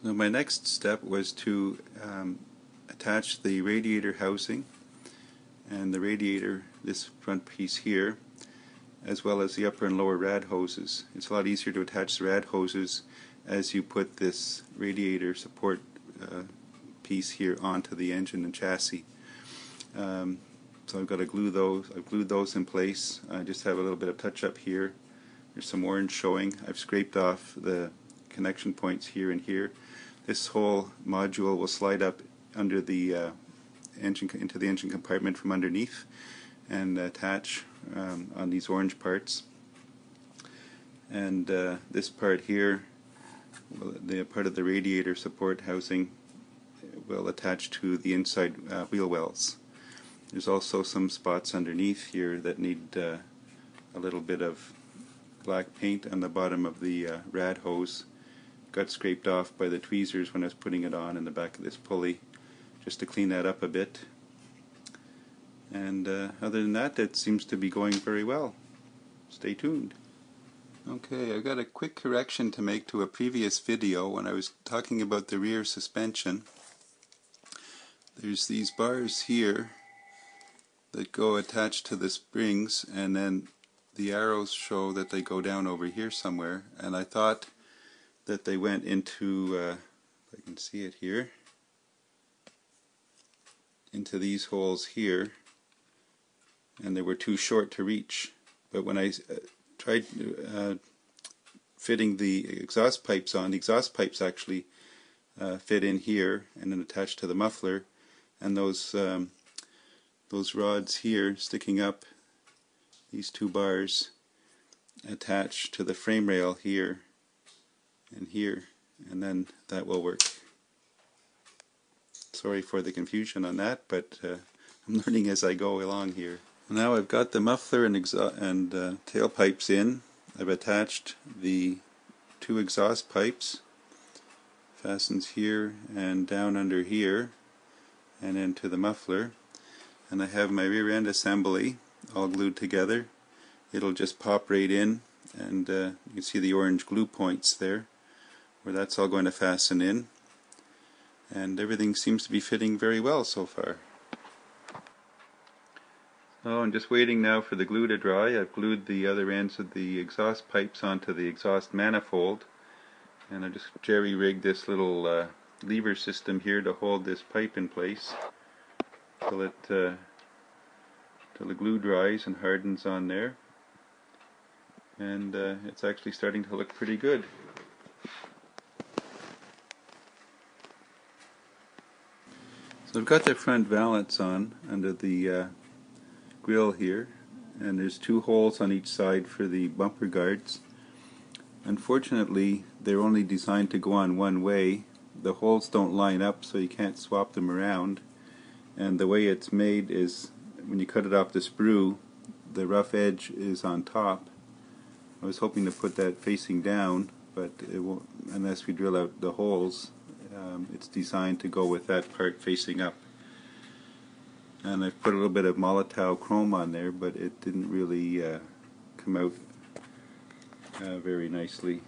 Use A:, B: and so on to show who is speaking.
A: So my next step was to attach the radiator housing and the radiator, this front piece here, as well as the upper and lower rad hoses. It's a lot easier to attach the rad hoses as you put this radiator support piece here onto the engine and chassis. So I've got to glue those. I've glued those in place. I just have a little bit of touch up here. There's some orange showing. I've scraped off the connection points here and here. This whole module will slide up under the engine, into the engine compartment from underneath, and attach on these orange parts. And this part here, the part of the radiator support housing, will attach to the inside wheel wells. There's also some spots underneath here that need a little bit of black paint on the bottom of the rad hose. Got scraped off by the tweezers when I was putting it on in the back of this pulley, just to clean that up a bit. And other than that, it seems to be going very well. Stay tuned. Okay, I've got a quick correction to make to a previous video when I was talking about the rear suspension. There's these bars here that go attached to the springs, and then the arrows show that they go down over here somewhere, and I thought that they went into, if I can see it here, into these holes here, and they were too short to reach. But when I tried fitting the exhaust pipes on, the exhaust pipes actually fit in here and then attached to the muffler, and those rods here sticking up, these two bars, attach to the frame rail here and here, and then that will work. Sorry for the confusion on that, but I'm learning as I go along here. Now I've got the muffler and tailpipes in. I've attached the two exhaust pipes, fastens here and down under here, and into the muffler. And I have my rear end assembly all glued together. It'll just pop right in, and you can see the orange glue points there where that's all going to fasten in, and everything seems to be fitting very well so far. Oh, I'm just waiting now for the glue to dry. I've glued the other ends of the exhaust pipes onto the exhaust manifold, and I just jerry-rigged this little lever system here to hold this pipe in place till the glue dries and hardens on there, and it's actually starting to look pretty good. So I've got the front valance on under the grill here, and there's two holes on each side for the bumper guards. Unfortunately, they're only designed to go on one way. The holes don't line up, so you can't swap them around, and the way it's made is when you cut it off the sprue, the rough edge is on top. I was hoping to put that facing down, but it won't unless we drill out the holes. It's designed to go with that part facing up. And I've put a little bit of Molotow chrome on there, but it didn't really come out very nicely.